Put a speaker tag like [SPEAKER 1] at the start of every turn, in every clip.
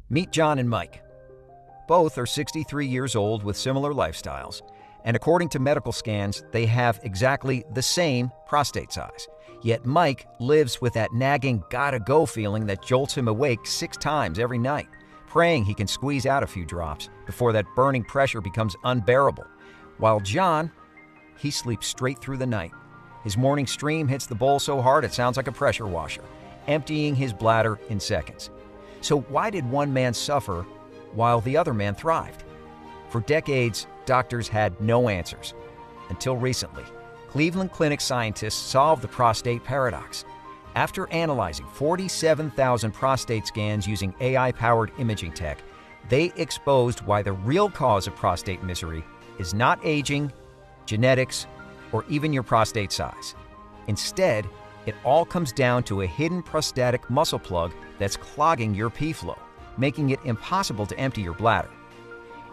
[SPEAKER 1] Meet John and Mike. Both are 63 years old with similar lifestyles, and according to medical scans, they have exactly the same prostate size. Yet Mike lives with that nagging gotta-go feeling that jolts him awake 6 times every night, praying he can squeeze out a few drops before that burning pressure becomes unbearable. While John, he sleeps straight through the night. His morning stream hits the bowl so hard it sounds like a pressure washer, emptying his bladder in seconds. So why did one man suffer while the other man thrived? For decades, doctors had no answers. Until recently, Cleveland Clinic scientists solved the prostate paradox. After analyzing 47,000 prostate scans using AI-powered imaging tech, they exposed why the real cause of prostate misery is not aging, genetics, or even your prostate size. Instead, it all comes down to a hidden prostatic muscle plug that's clogging your pee flow, making it impossible to empty your bladder.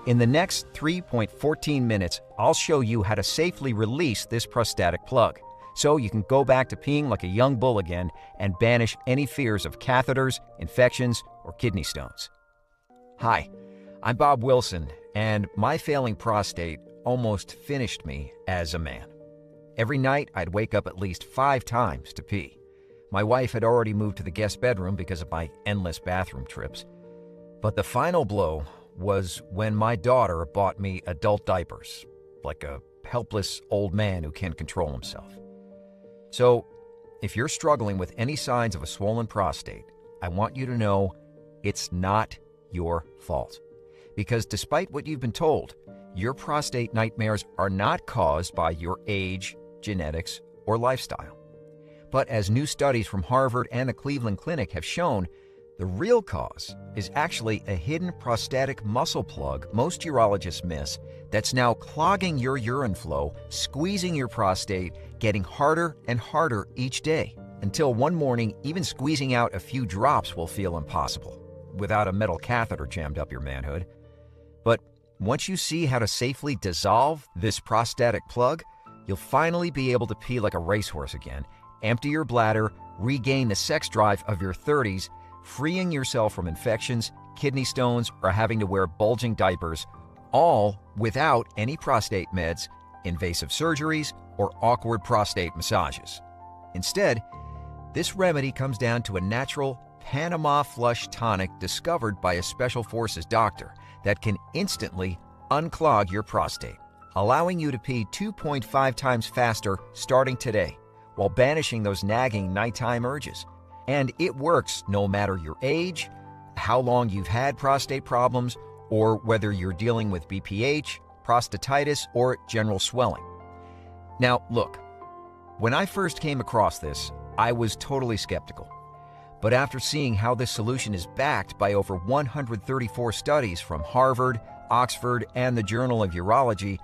[SPEAKER 1] In the next 3.14 minutes, I'll show you how to safely release this prostatic plug, so you can go back to peeing like a young bull again and banish any fears of catheters, infections, or kidney stones. Hi, I'm Bob Wilson, and my failing prostate almost finished me as a man. Every night, I'd wake up at least 5 times to pee. My wife had already moved to the guest bedroom because of my endless bathroom trips. But the final blow was when my daughter bought me adult diapers, like a helpless old man who can't control himself. So, if you're struggling with any signs of a swollen prostate, I want you to know it's not your fault. Because despite what you've been told, your prostate nightmares are not caused by your age, genetics, or lifestyle. But as new studies from Harvard and the Cleveland Clinic have shown, the real cause is actually a hidden prostatic muscle plug most urologists miss that's now clogging your urine flow, squeezing your prostate, getting harder and harder each day, until one morning even squeezing out a few drops will feel impossible without a metal catheter jammed up your manhood. But once you see how to safely dissolve this prostatic plug, you'll finally be able to pee like a racehorse again, empty your bladder, regain the sex drive of your 30s, freeing yourself from infections, kidney stones, or having to wear bulging diapers, all without any prostate meds, invasive surgeries, or awkward prostate massages. Instead, this remedy comes down to a natural Panama flush tonic discovered by a special forces doctor that can instantly unclog your prostate, allowing you to pee 2.5 times faster starting today, while banishing those nagging nighttime urges. And it works no matter your age, how long you've had prostate problems, or whether you're dealing with BPH, prostatitis, or general swelling. Now, look, when I first came across this, I was totally skeptical. But after seeing how this solution is backed by over 134 studies from Harvard, Oxford, and the Journal of Urology,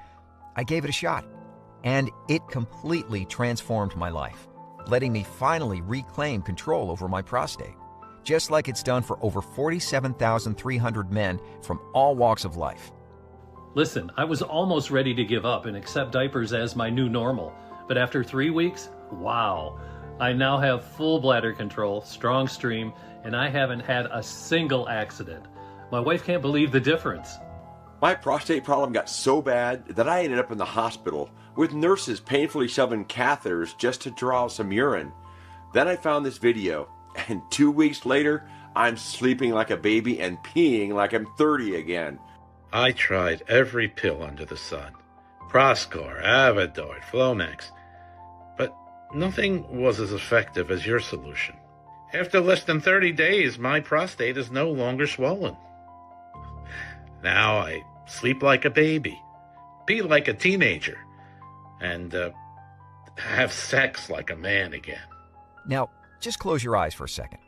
[SPEAKER 1] I gave it a shot. And it completely transformed my life, letting me finally reclaim control over my prostate, just like it's done for over 47,300 men from all walks of life.
[SPEAKER 2] Listen, I was almost ready to give up and accept diapers as my new normal, but after 3 weeks, wow, I now have full bladder control, strong stream, and I haven't had a single accident. My wife can't believe the difference.
[SPEAKER 3] My prostate problem got so bad that I ended up in the hospital with nurses painfully shoving catheters just to draw some urine. Then I found this video, and 2 weeks later, I'm sleeping like a baby and peeing like I'm 30 again.
[SPEAKER 4] I tried every pill under the sun. Proscore, Avodart, Flomax. But nothing was as effective as your solution. After less than 30 days, my prostate is no longer swollen. Now I sleep like a baby, pee like a teenager, and have sex like a man again.
[SPEAKER 1] Now, just close your eyes for a second.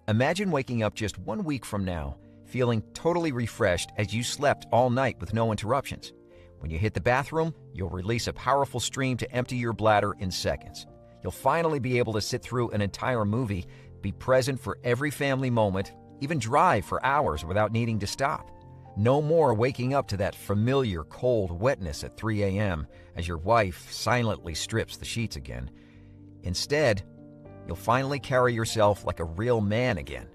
[SPEAKER 1] Imagine waking up just 1 week from now, feeling totally refreshed as you slept all night with no interruptions. When you hit the bathroom, you'll release a powerful stream to empty your bladder in seconds. You'll finally be able to sit through an entire movie, be present for every family moment, even drive for hours without needing to stop. No more waking up to that familiar cold wetness at 3 a.m. as your wife silently strips the sheets again. Instead, you'll finally carry yourself like a real man again.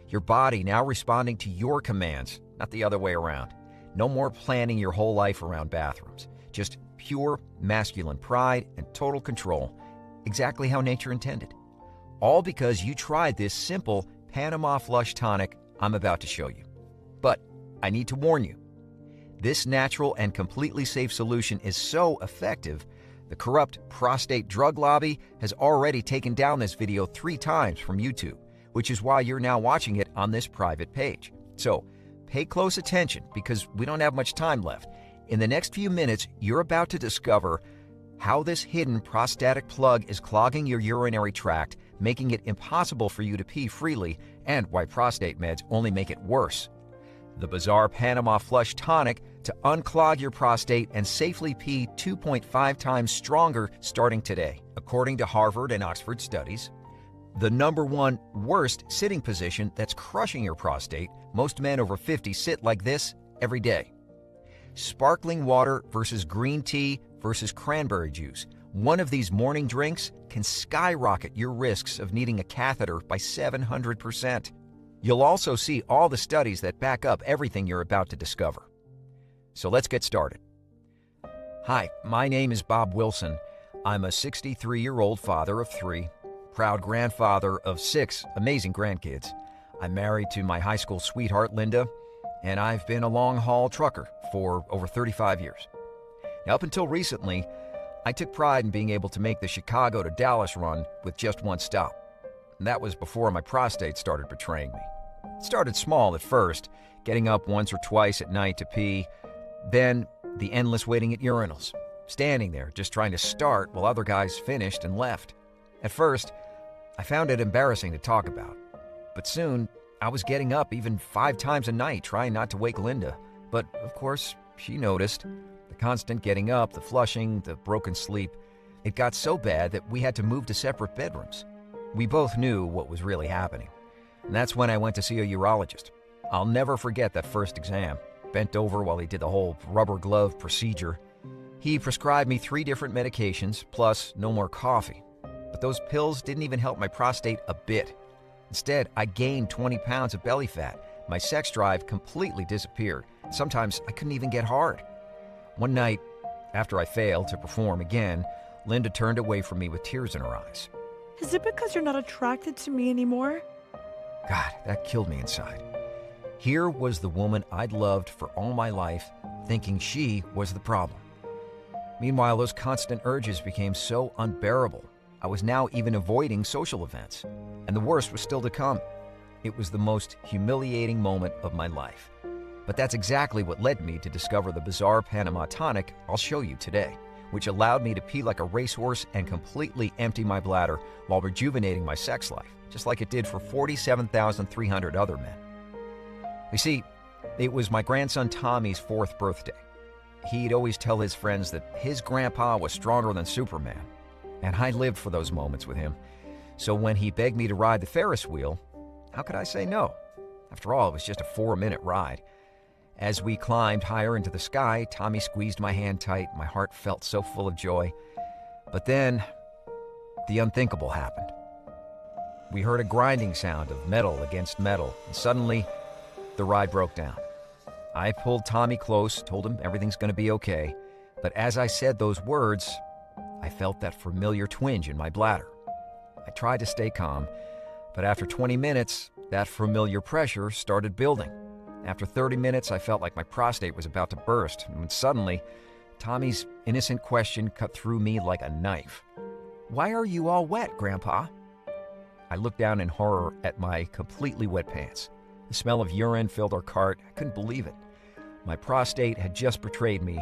[SPEAKER 1] Your body now responding to your commands, not the other way around. No more planning your whole life around bathrooms. Just pure masculine pride and total control, exactly how nature intended. All because you tried this simple Panama Flush Tonic I'm about to show you. But I need to warn you, this natural and completely safe solution is so effective, the corrupt prostate drug lobby has already taken down this video 3 times from YouTube, which is why you're now watching it on this private page. So pay close attention because we don't have much time left. In the next few minutes, you're about to discover how this hidden prostatic plug is clogging your urinary tract, making it impossible for you to pee freely, and why prostate meds only make it worse. The bizarre Panama Flush Tonic to unclog your prostate and safely pee 2.5 times stronger starting today. According to Harvard and Oxford studies, the #1 worst sitting position that's crushing your prostate, most men over 50 sit like this every day. Sparkling water versus green tea versus cranberry juice. One of these morning drinks can skyrocket your risks of needing a catheter by 700%. You'll also see all the studies that back up everything you're about to discover. So let's get started. Hi, my name is Bob Wilson. I'm a 63-year-old father of 3, proud grandfather of 6 amazing grandkids. I'm married to my high school sweetheart, Linda, and I've been a long-haul trucker for over 35 years. Now, up until recently, I took pride in being able to make the Chicago to Dallas run with just one stop. And that was before my prostate started betraying me. It started small at first, getting up once or twice at night to pee, then the endless waiting at urinals, standing there just trying to start while other guys finished and left. At first, I found it embarrassing to talk about, but soon I was getting up even 5 times a night trying not to wake Linda. But of course, she noticed. The constant getting up, the flushing, the broken sleep. It got so bad that we had to move to separate bedrooms. We both knew what was really happening. And that's when I went to see a urologist. I'll never forget that first exam. Bent over while he did the whole rubber glove procedure. He prescribed me 3 different medications, plus no more coffee. But those pills didn't even help my prostate a bit. Instead, I gained 20 pounds of belly fat. My sex drive completely disappeared. Sometimes I couldn't even get hard. One night, after I failed to perform again, Linda turned away from me with tears in her eyes.
[SPEAKER 5] Is it because you're not attracted to me anymore?
[SPEAKER 1] God, that killed me inside. Here was the woman I'd loved for all my life, thinking she was the problem. Meanwhile, those constant urges became so unbearable. I was now even avoiding social events. And the worst was still to come. It was the most humiliating moment of my life. But that's exactly what led me to discover the bizarre Panama Tonic I'll show you today, which allowed me to pee like a racehorse and completely empty my bladder while rejuvenating my sex life, just like it did for 47,300 other men. You see, it was my grandson Tommy's 4th birthday. He'd always tell his friends that his grandpa was stronger than Superman, and I lived for those moments with him. So when he begged me to ride the Ferris wheel, how could I say no? After all, it was just a 4-minute ride. As we climbed higher into the sky, Tommy squeezed my hand tight. My heart felt so full of joy. But then, the unthinkable happened. We heard a grinding sound of metal against metal, and suddenly, the ride broke down. I pulled Tommy close, told him everything's going to be okay. But as I said those words, I felt that familiar twinge in my bladder. I tried to stay calm, but after 20 minutes, that familiar pressure started building. After 30 minutes, I felt like my prostate was about to burst, and when suddenly, Tommy's innocent question cut through me like a knife. "Why are you all wet, Grandpa?" I looked down in horror at my completely wet pants. The smell of urine filled our cart. I couldn't believe it. My prostate had just betrayed me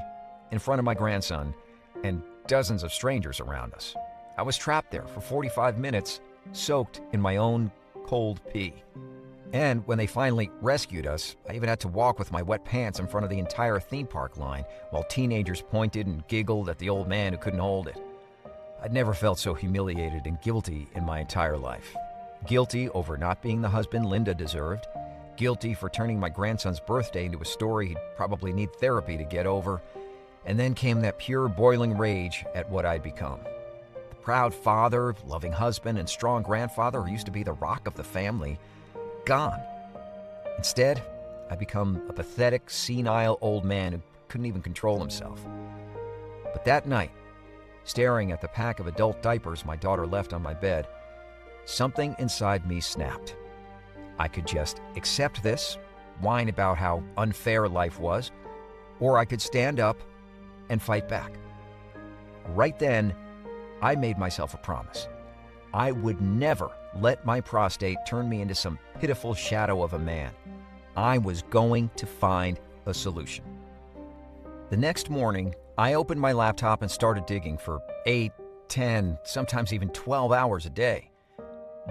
[SPEAKER 1] in front of my grandson and dozens of strangers around us. I was trapped there for 45 minutes, soaked in my own cold pee. And when they finally rescued us, I even had to walk with my wet pants in front of the entire theme park line while teenagers pointed and giggled at the old man who couldn't hold it. I'd never felt so humiliated and guilty in my entire life. Guilty over not being the husband Linda deserved. Guilty for turning my grandson's birthday into a story he'd probably need therapy to get over. And then came that pure boiling rage at what I'd become. The proud father, loving husband, and strong grandfather who used to be the rock of the family, gone. Instead, I become a pathetic, senile old man who couldn't even control himself. But that night, staring at the pack of adult diapers my daughter left on my bed, something inside me snapped. I could just accept this, whine about how unfair life was, or I could stand up and fight back. Right then, I made myself a promise. I would never let my prostate turn me into some pitiful shadow of a man. I was going to find a solution. The next morning, I opened my laptop and started digging for 8, 10, sometimes even 12 hours a day.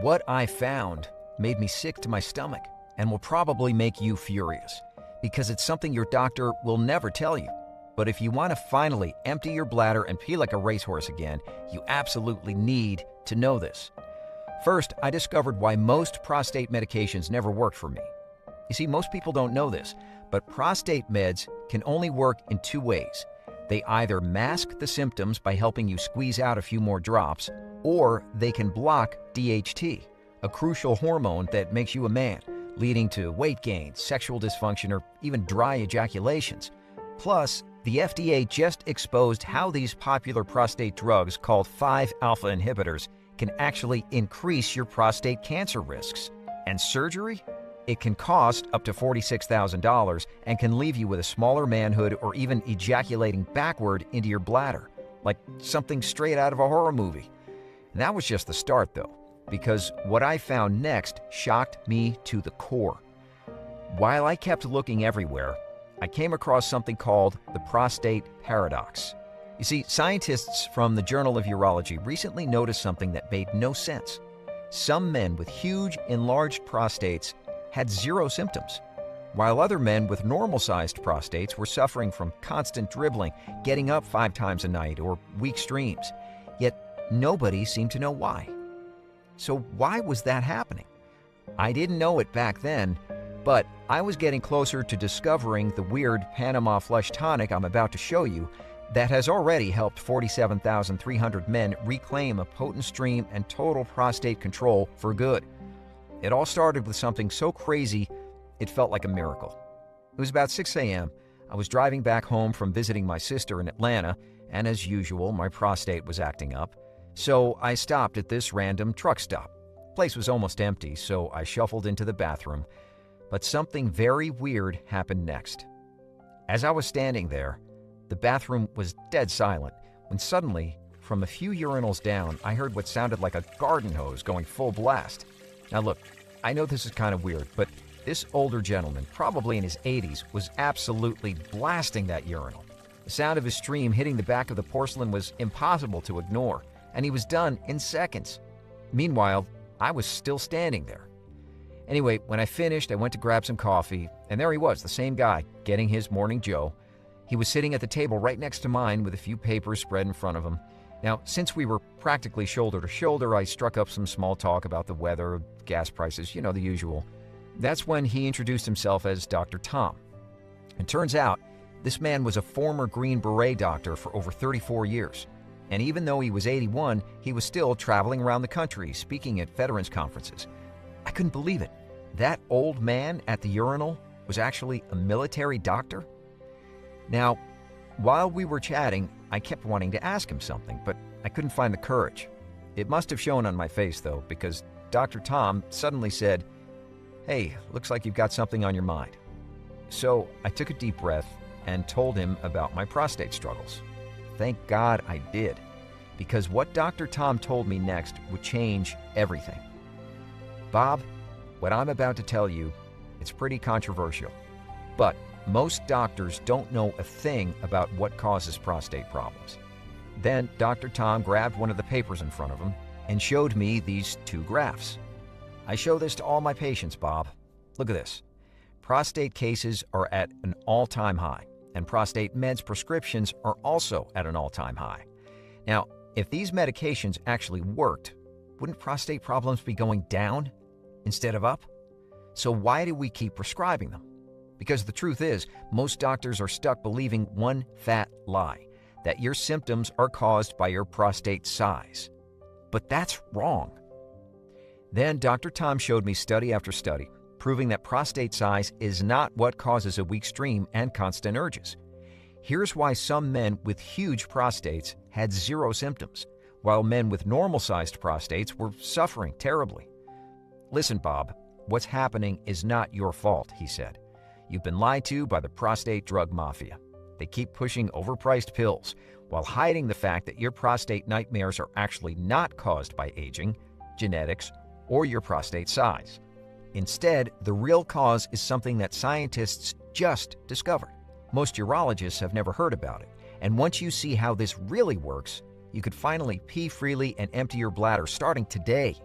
[SPEAKER 1] What I found made me sick to my stomach and will probably make you furious, because it's something your doctor will never tell you. But if you want to finally empty your bladder and pee like a racehorse again, you absolutely need to know this. First, I discovered why most prostate medications never worked for me. You see, most people don't know this, but prostate meds can only work in 2 ways. They either mask the symptoms by helping you squeeze out a few more drops, or they can block DHT, a crucial hormone that makes you a man, leading to weight gain, sexual dysfunction, or even dry ejaculations. Plus, the FDA just exposed how these popular prostate drugs called 5-alpha inhibitors can actually increase your prostate cancer risks. And surgery? It can cost up to $46,000 and can leave you with a smaller manhood or even ejaculating backward into your bladder, like something straight out of a horror movie. And that was just the start, though, because what I found next shocked me to the core. While I kept looking everywhere, I came across something called the prostate paradox. You see, scientists from the Journal of Urology recently noticed something that made no sense. Some men with huge enlarged prostates had 0 symptoms, while other men with normal-sized prostates were suffering from constant dribbling, getting up 5 times a night, or weak streams. Yet nobody seemed to know why. So why was that happening? I didn't know it back then, but I was getting closer to discovering the weird Panama flush tonic I'm about to show you that has already helped 47,300 men reclaim a potent stream and total prostate control for good. It all started with something so crazy, it felt like a miracle. It was about 6 a.m. I was driving back home from visiting my sister in Atlanta, and as usual, my prostate was acting up. So I stopped at this random truck stop. The place was almost empty, so I shuffled into the bathroom. But something very weird happened next. As I was standing there, the bathroom was dead silent, when suddenly, from a few urinals down, I heard what sounded like a garden hose going full blast. Now look, I know this is kind of weird, but this older gentleman, probably in his 80s, was absolutely blasting that urinal. The sound of his stream hitting the back of the porcelain was impossible to ignore, and he was done in seconds. Meanwhile, I was still standing there. Anyway, when I finished, I went to grab some coffee, and there he was, the same guy, getting his morning joe. He was sitting at the table right next to mine with a few papers spread in front of him. Now, since we were practically shoulder to shoulder, I struck up some small talk about the weather, gas prices, the usual. That's when he introduced himself as Dr. Tom. It turns out, this man was a former Green Beret doctor for over 34 years. And even though he was 81, he was still traveling around the country, speaking at veterans conferences. I couldn't believe it. That old man at the urinal was actually a military doctor? Now, while we were chatting, I kept wanting to ask him something, but I couldn't find the courage. It must have shown on my face, though, because Dr. Tom suddenly said, "Hey, looks like you've got something on your mind." So I took a deep breath and told him about my prostate struggles. Thank God I did, because what Dr. Tom told me next would change everything. Bob, what I'm about to tell you, it's pretty controversial, but most doctors don't know a thing about what causes prostate problems. Then Dr. Tom grabbed one of the papers in front of him and showed me these 2 graphs. I show this to all my patients, Bob. Look at this. Prostate cases are at an all-time high, and prostate meds prescriptions are also at an all-time high. Now, if these medications actually worked, wouldn't prostate problems be going down instead of up? So why do we keep prescribing them? Because the truth is, most doctors are stuck believing one fat lie, that your symptoms are caused by your prostate size. But that's wrong. Then Dr. Tom showed me study after study proving that prostate size is not what causes a weak stream and constant urges. Here's why some men with huge prostates had zero symptoms, while men with normal-sized prostates were suffering terribly. "Listen, Bob, what's happening is not your fault," he said. "You've been lied to by the prostate drug mafia. They keep pushing overpriced pills while hiding the fact that your prostate nightmares are actually not caused by aging, genetics, or your prostate size. Instead, the real cause is something that scientists just discovered. Most urologists have never heard about it, and once you see how this really works, you could finally pee freely and empty your bladder starting today.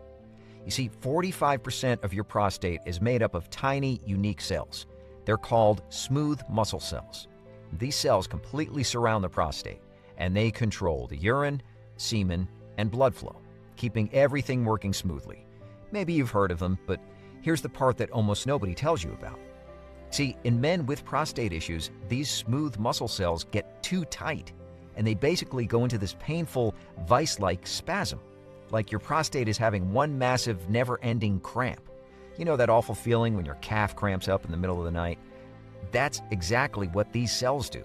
[SPEAKER 1] You see, 45% of your prostate is made up of tiny, unique cells. They're called smooth muscle cells. These cells completely surround the prostate, and they control the urine, semen, and blood flow, keeping everything working smoothly. Maybe you've heard of them, but here's the part that almost nobody tells you about. See, in men with prostate issues, these smooth muscle cells get too tight, and they basically go into this painful, vice-like spasm, like your prostate is having one massive, never-ending cramp. You know that awful feeling when your calf cramps up in the middle of the night? That's exactly what these cells do.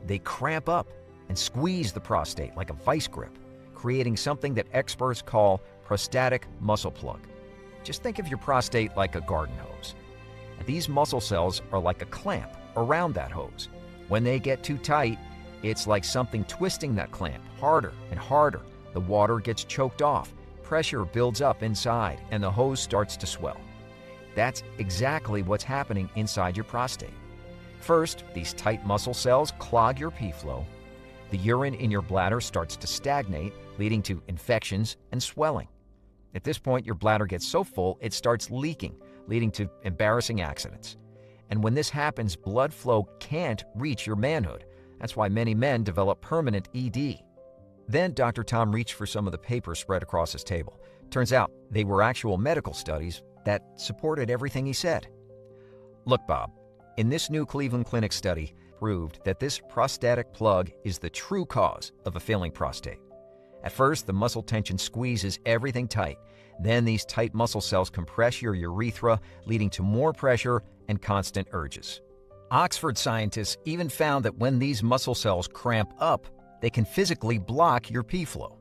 [SPEAKER 1] They cramp up and squeeze the prostate like a vice grip, creating something that experts call prostatic muscle plug. Just think of your prostate like a garden hose. And these muscle cells are like a clamp around that hose. When they get too tight, it's like something twisting that clamp harder and harder. The water gets choked off, pressure builds up inside, and the hose starts to swell. That's exactly what's happening inside your prostate. First, these tight muscle cells clog your pee flow. The urine in your bladder starts to stagnate, leading to infections and swelling. At this point, your bladder gets so full it starts leaking, leading to embarrassing accidents. And when this happens, blood flow can't reach your manhood. That's why many men develop permanent ED. Then Dr. Tom reached for some of the papers spread across his table. Turns out they were actual medical studies that supported everything he said. Look, Bob, in this new Cleveland Clinic study proved that this prostatic plug is the true cause of a failing prostate. At first, the muscle tension squeezes everything tight. Then these tight muscle cells compress your urethra, leading to more pressure and constant urges. Oxford scientists even found that when these muscle cells cramp up, they can physically block your pee flow.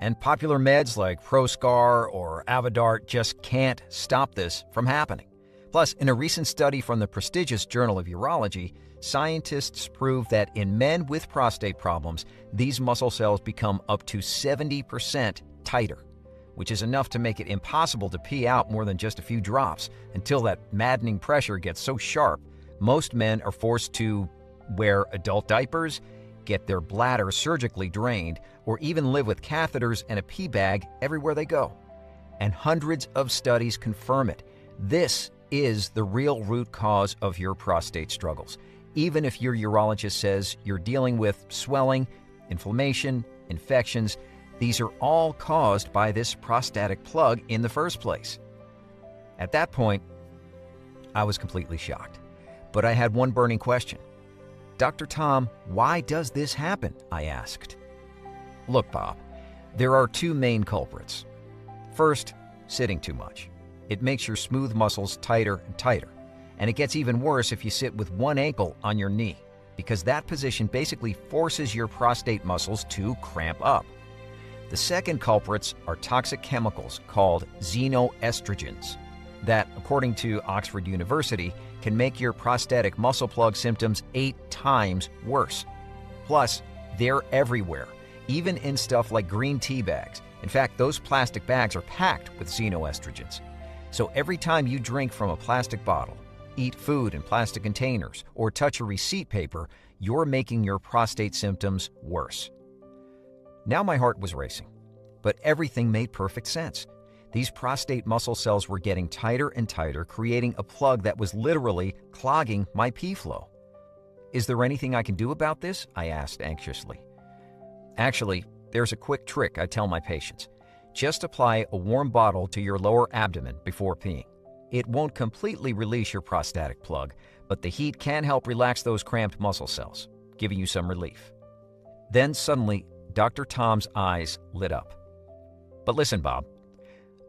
[SPEAKER 1] And popular meds like Proscar or Avodart just can't stop this from happening. Plus, in a recent study from the prestigious Journal of Urology, scientists proved that in men with prostate problems, these muscle cells become up to 70% tighter, which is enough to make it impossible to pee out more than just a few drops until that maddening pressure gets so sharp, most men are forced to wear adult diapers, get their bladder surgically drained, or even live with catheters and a pee bag everywhere they go. And hundreds of studies confirm it. This is the real root cause of your prostate struggles. Even if your urologist says you're dealing with swelling, inflammation, infections, these are all caused by this prostatic plug in the first place. At that point, I was completely shocked. But I had one burning question. "Dr. Tom, why does this happen?" I asked. "Look, Bob, there are two main culprits. First, sitting too much. It makes your smooth muscles tighter and tighter. And it gets even worse if you sit with one ankle on your knee, because that position basically forces your prostate muscles to cramp up. The second culprits are toxic chemicals called xenoestrogens that, according to Oxford University, can make your prostatic muscle plug symptoms 8 times worse. Plus, they're everywhere, even in stuff like green tea bags. In fact, those plastic bags are packed with xenoestrogens. So every time you drink from a plastic bottle, eat food in plastic containers, or touch a receipt paper, you're making your prostate symptoms worse." Now my heart was racing, but everything made perfect sense. These prostate muscle cells were getting tighter and tighter, creating a plug that was literally clogging my pee flow. "Is there anything I can do about this?" I asked anxiously. "Actually, there's a quick trick I tell my patients. Just apply a warm bottle to your lower abdomen before peeing. It won't completely release your prostatic plug, but the heat can help relax those cramped muscle cells, giving you some relief." Then suddenly, Dr. Tom's eyes lit up. "But listen, Bob,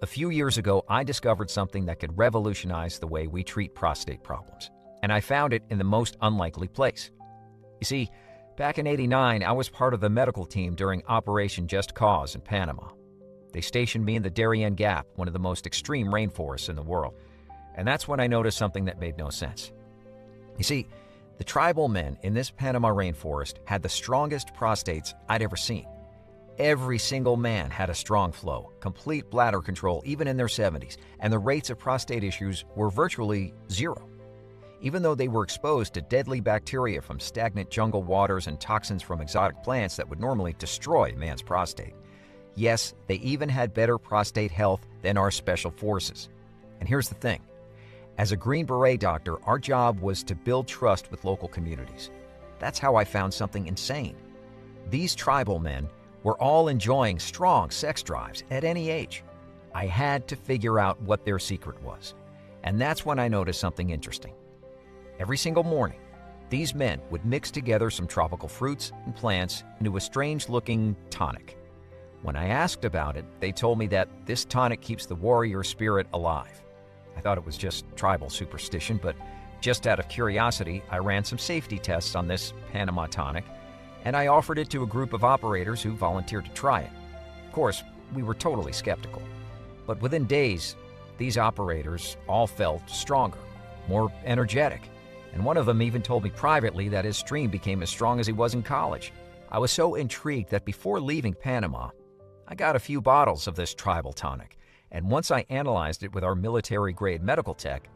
[SPEAKER 1] A few years ago, I discovered something that could revolutionize the way we treat prostate problems, and I found it in the most unlikely place. You see, back in '89, I was part of the medical team during Operation Just Cause in Panama. They stationed me in the Darien Gap, one of the most extreme rainforests in the world, and that's when I noticed something that made no sense. You see, the tribal men in this Panama rainforest had the strongest prostates I'd ever seen. Every single man had a strong flow, complete bladder control even in their 70s, and the rates of prostate issues were virtually zero. Even though they were exposed to deadly bacteria from stagnant jungle waters and toxins from exotic plants that would normally destroy a man's prostate. Yes, they even had better prostate health than our special forces. And here's the thing. As a Green Beret doctor, our job was to build trust with local communities. That's how I found something insane. These tribal men were all enjoying strong sex drives at any age. I had to figure out what their secret was. And that's when I noticed something interesting. Every single morning, these men would mix together some tropical fruits and plants into a strange-looking tonic. When I asked about it, they told me that this tonic keeps the warrior spirit alive. I thought it was just tribal superstition, but just out of curiosity, I ran some safety tests on this Panama tonic, and I offered it to a group of operators who volunteered to try it. Of course, we were totally skeptical. But within days, these operators all felt stronger, more energetic, and one of them even told me privately that his stream became as strong as he was in college. I was so intrigued that before leaving Panama, I got a few bottles of this tribal tonic, and once I analyzed it with our military-grade medical tech,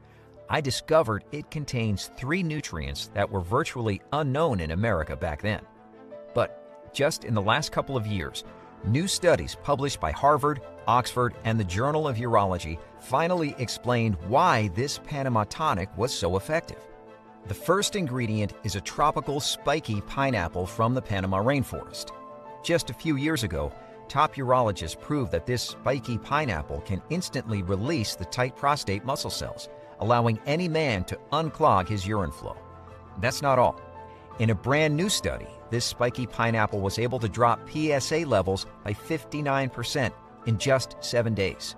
[SPEAKER 1] I discovered it contains 3 nutrients that were virtually unknown in America back then. But just in the last couple of years, new studies published by Harvard, Oxford, and the Journal of Urology finally explained why this Panama tonic was so effective. The first ingredient is a tropical spiky pineapple from the Panama rainforest. Just a few years ago, top urologists proved that this spiky pineapple can instantly release the tight prostate muscle cells, allowing any man to unclog his urine flow. That's not all. In a brand new study, this spiky pineapple was able to drop PSA levels by 59% in just 7 days.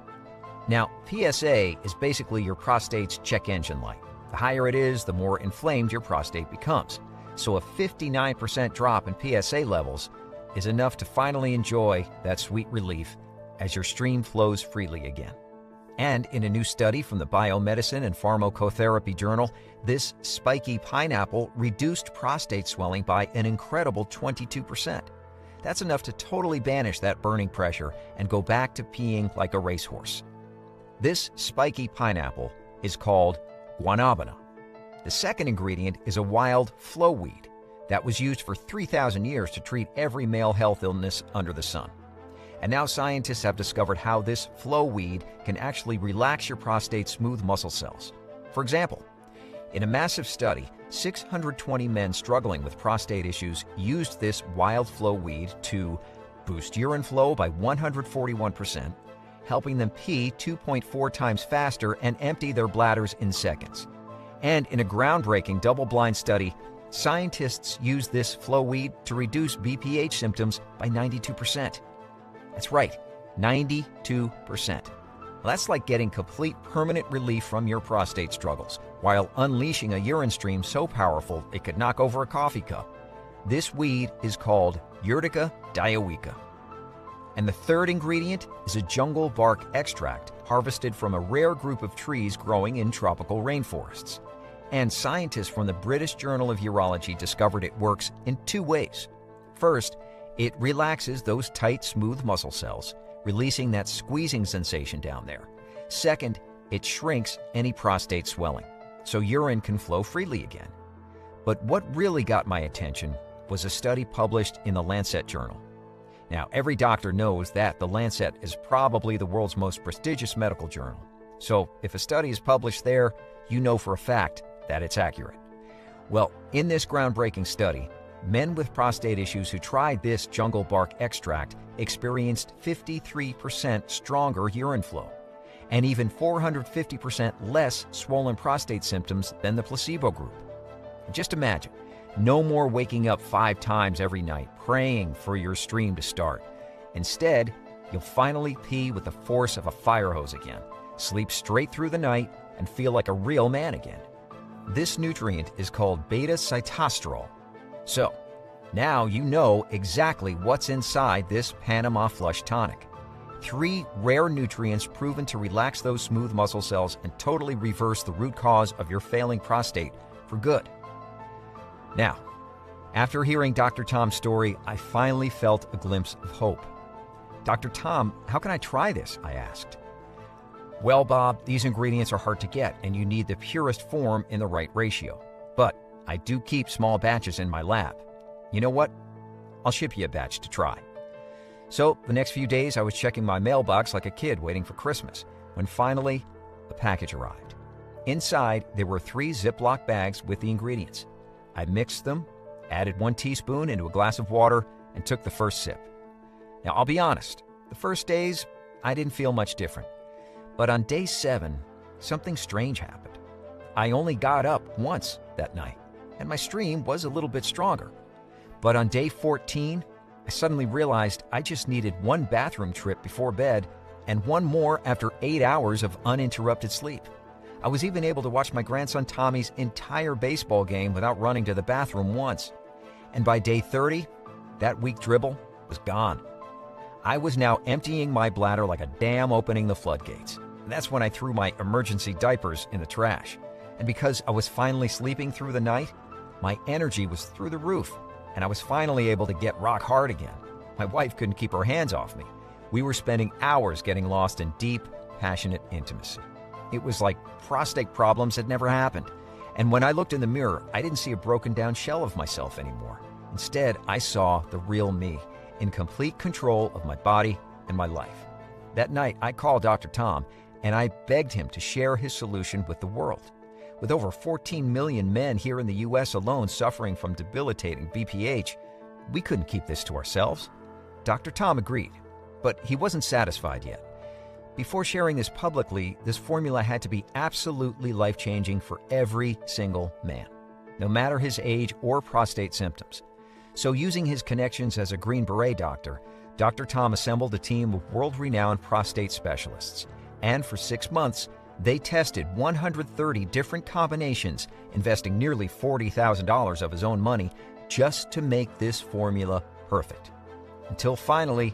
[SPEAKER 1] Now, PSA is basically your prostate's check engine light. The higher it is, the more inflamed your prostate becomes. So a 59% drop in PSA levels is enough to finally enjoy that sweet relief as your stream flows freely again. And in a new study from the Biomedicine and Pharmacotherapy Journal, this spiky pineapple reduced prostate swelling by an incredible 22%. That's enough to totally banish that burning pressure and go back to peeing like a racehorse. This spiky pineapple is called guanabana. The second ingredient is a wild flow weed that was used for 3,000 years to treat every male health illness under the sun. And now scientists have discovered how this flow weed can actually relax your prostate's smooth muscle cells. For example, in a massive study, 620 men struggling with prostate issues used this wild flow weed to boost urine flow by 141%, helping them pee 2.4 times faster and empty their bladders in seconds. And in a groundbreaking double-blind study, scientists used this flow weed to reduce BPH symptoms by 92%. That's right, 92%. Well, that's like getting complete permanent relief from your prostate struggles, while unleashing a urine stream so powerful it could knock over a coffee cup. This weed is called Urtica dioica. And the third ingredient is a jungle bark extract harvested from a rare group of trees growing in tropical rainforests. And scientists from the British Journal of Urology discovered it works in 2 ways. First, it relaxes those tight, smooth muscle cells, releasing that squeezing sensation down there. Second, it shrinks any prostate swelling, so urine can flow freely again. But what really got my attention was a study published in the Lancet journal. Now, every doctor knows that the Lancet is probably the world's most prestigious medical journal. So if a study is published there, you know for a fact that it's accurate. Well, in this groundbreaking study, men with prostate issues who tried this jungle bark extract experienced 53% stronger urine flow and even 450% less swollen prostate symptoms than the placebo group. Just imagine, no more waking up 5 times every night praying for your stream to start. Instead, You'll finally pee with the force of a fire hose again, sleep straight through the night, and feel like a real man again. This nutrient is called beta-sitosterol. So, now you know exactly what's inside this Panama Flush Tonic. 3 rare nutrients proven to relax those smooth muscle cells and totally reverse the root cause of your failing prostate for good. Now, after hearing Dr. Tom's story, I finally felt a glimpse of hope. "Dr. Tom, how can I try this?" I asked. "Well, Bob, these ingredients are hard to get and you need the purest form in the right ratio. But I do keep small batches in my lab. You know what? I'll ship you a batch to try." So the next few days I was checking my mailbox like a kid waiting for Christmas, when finally the package arrived. Inside, there were 3 Ziploc bags with the ingredients. I mixed them, added 1 teaspoon into a glass of water, and took the first sip. Now, I'll be honest, the first days, I didn't feel much different. But on day 7, something strange happened. I only got up once that night, and my stream was a little bit stronger. But on day 14, I suddenly realized I just needed 1 bathroom trip before bed and 1 more after 8 hours of uninterrupted sleep. I was even able to watch my grandson Tommy's entire baseball game without running to the bathroom once. And by day 30, that weak dribble was gone. I was now emptying my bladder like a dam opening the floodgates. That's when I threw my emergency diapers in the trash. And because I was finally sleeping through the night, my energy was through the roof, and I was finally able to get rock hard again. My wife couldn't keep her hands off me. We were spending hours getting lost in deep, passionate intimacy. It was like prostate problems had never happened. And when I looked in the mirror, I didn't see a broken down shell of myself anymore. Instead, I saw the real me, in complete control of my body and my life. That night, I called Dr. Tom, and I begged him to share his solution with the world. With over 14 million men here in the U.S. alone suffering from debilitating BPH, we couldn't keep this to ourselves. Dr. Tom agreed, but he wasn't satisfied yet. Before sharing this publicly, this formula had to be absolutely life-changing for every single man, no matter his age or prostate symptoms. So using his connections as a Green Beret doctor, Dr. Tom assembled a team of world-renowned prostate specialists. And for 6 months, they tested 130 different combinations, investing nearly $40,000 of his own money just to make this formula perfect. Until finally,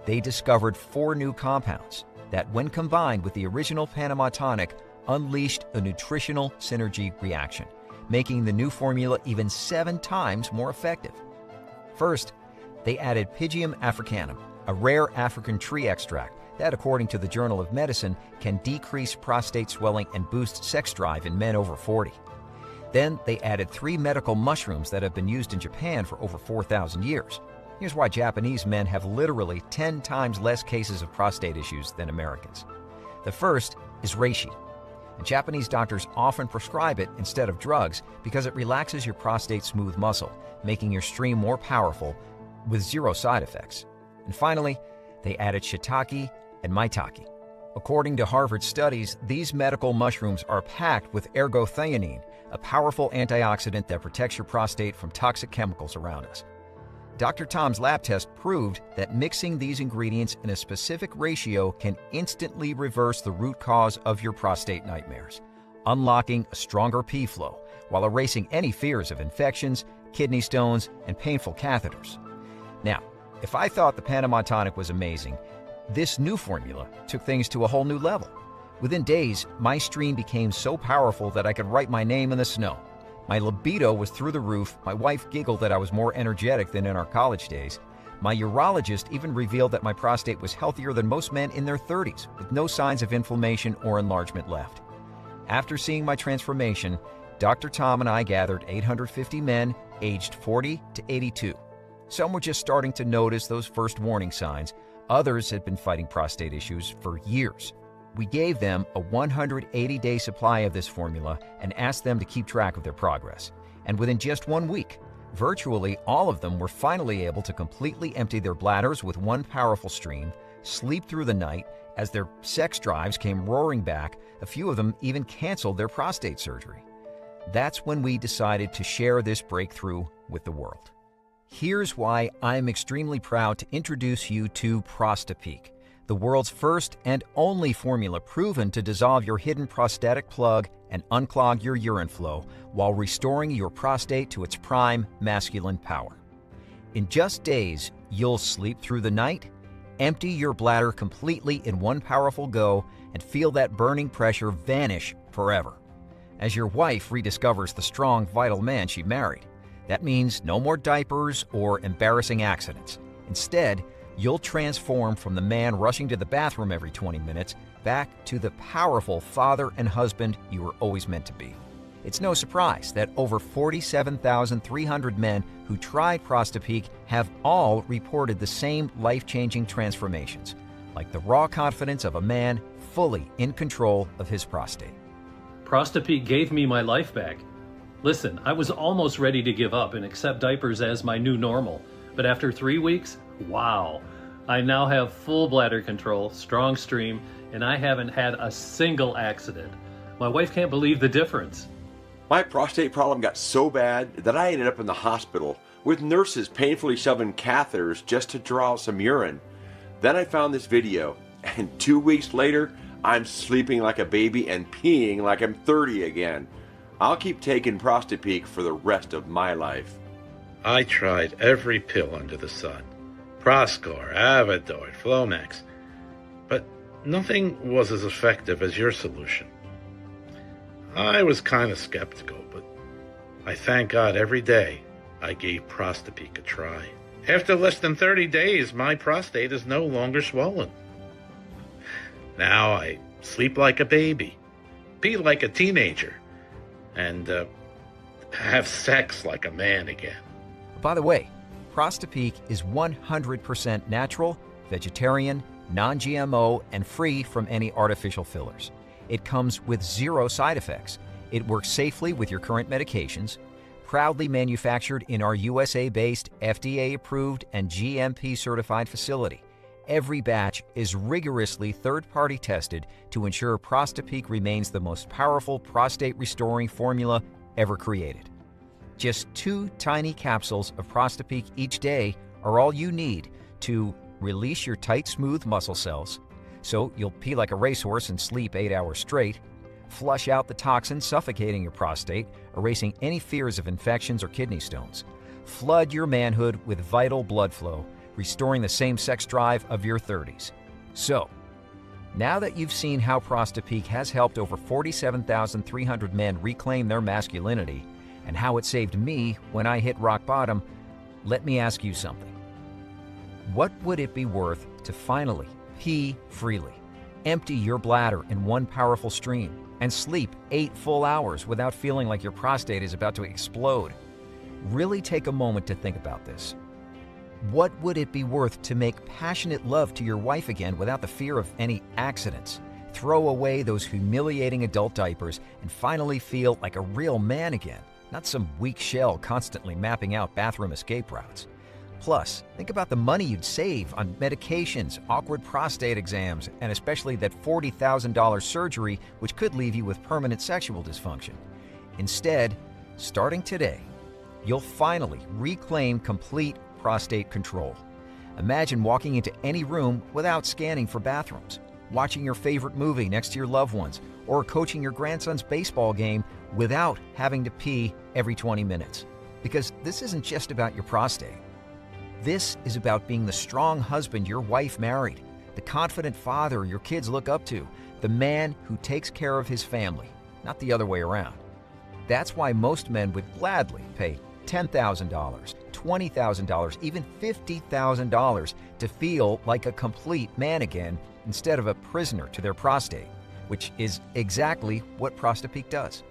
[SPEAKER 1] they discovered 4 new compounds that, when combined with the original Panama tonic, unleashed a nutritional synergy reaction, making the new formula even 7 times more effective. First, they added Pygeum africanum, a rare African tree extract that, according to the Journal of Medicine, can decrease prostate swelling and boost sex drive in men over 40. Then they added 3 medical mushrooms that have been used in Japan for over 4,000 years. Here's why Japanese men have literally 10 times less cases of prostate issues than Americans. The first is reishi. And Japanese doctors often prescribe it instead of drugs because it relaxes your prostate smooth muscle, making your stream more powerful with 0 side effects. And finally, they added shiitake and maitake. According to Harvard studies, these medical mushrooms are packed with ergothioneine, a powerful antioxidant that protects your prostate from toxic chemicals around us. Dr. Tom's lab test proved that mixing these ingredients in a specific ratio can instantly reverse the root cause of your prostate nightmares, unlocking a stronger pee flow while erasing any fears of infections, kidney stones, and painful catheters. Now, if I thought the Panama tonic was amazing, this new formula took things to a whole new level. Within days, my stream became so powerful that I could write my name in the snow. My libido was through the roof. My wife giggled that I was more energetic than in our college days. My urologist even revealed that my prostate was healthier than most men in their 30s, with no signs of inflammation or enlargement left. After seeing my transformation, Dr. Tom and I gathered 850 men aged 40 to 82. Some were just starting to notice those first warning signs. Others had been fighting prostate issues for years. We gave them a 180-day supply of this formula and asked them to keep track of their progress. And within just 1 week, virtually all of them were finally able to completely empty their bladders with 1 powerful stream, sleep through the night as their sex drives came roaring back. A few of them even canceled their prostate surgery. That's when we decided to share this breakthrough with the world. Here's why I'm extremely proud to introduce you to Prosta Peak, the world's first and only formula proven to dissolve your hidden prostatic plug and unclog your urine flow while restoring your prostate to its prime masculine power. In just days, you'll sleep through the night, empty your bladder completely in one powerful go, and feel that burning pressure vanish forever. As your wife rediscovers the strong, vital man she married, that means no more diapers or embarrassing accidents. Instead, you'll transform from the man rushing to the bathroom every 20 minutes back to the powerful father and husband you were always meant to be. It's no surprise that over 47,300 men who tried Prosta Peak have all reported the same life-changing transformations, like the raw confidence of a man fully in control of his prostate.
[SPEAKER 2] Prosta Peak gave me my life back. Listen, I was almost ready to give up and accept diapers as my new normal, but after 3 weeks, wow. I now have full bladder control, strong stream, and I haven't had a single accident. My wife can't believe the difference.
[SPEAKER 3] My prostate problem got so bad that I ended up in the hospital with nurses painfully shoving catheters just to draw some urine. Then I found this video, and 2 weeks later, I'm sleeping like a baby and peeing like I'm 30 again. I'll keep taking Prosta Peak for the rest of my life.
[SPEAKER 4] I tried every pill under the sun. Proscore, Avodart, Flomax. But nothing was as effective as your solution. I was kind of skeptical, but I thank God every day I gave Prosta Peak a try. After less than 30 days, my prostate is no longer swollen. Now I sleep like a baby, pee like a teenager, and have sex like a man again.
[SPEAKER 1] By the way, Prosta Peak is 100% natural, vegetarian, non-GMO, and free from any artificial fillers. It comes with 0 side effects. It works safely with your current medications, proudly manufactured in our USA-based, FDA-approved, and GMP-certified facility. Every batch is rigorously third-party tested to ensure Prosta Peak remains the most powerful prostate-restoring formula ever created. Just 2 tiny capsules of Prosta Peak each day are all you need to release your tight, smooth muscle cells, so you'll pee like a racehorse and sleep 8 hours straight, flush out the toxins suffocating your prostate, erasing any fears of infections or kidney stones, flood your manhood with vital blood flow, restoring the same sex drive of your 30s. So, now that you've seen how Prosta Peak has helped over 47,300 men reclaim their masculinity, and how it saved me when I hit rock bottom, let me ask you something. What would it be worth to finally pee freely, empty your bladder in one powerful stream, and sleep 8 full hours without feeling like your prostate is about to explode? Really take a moment to think about this. What would it be worth to make passionate love to your wife again without the fear of any accidents? Throw away those humiliating adult diapers and finally feel like a real man again, not some weak shell constantly mapping out bathroom escape routes. Plus, think about the money you'd save on medications, awkward prostate exams, and especially that $40,000 surgery, which could leave you with permanent sexual dysfunction. Instead, starting today, you'll finally reclaim complete prostate control. Imagine walking into any room without scanning for bathrooms, watching your favorite movie next to your loved ones, or coaching your grandson's baseball game without having to pee every 20 minutes. Because this isn't just about your prostate. This is about being the strong husband your wife married, the confident father your kids look up to, the man who takes care of his family, not the other way around. That's why most men would gladly pay $10,000, $20,000, even $50,000 to feel like a complete man again instead of a prisoner to their prostate, which is exactly what Prosta Peak does.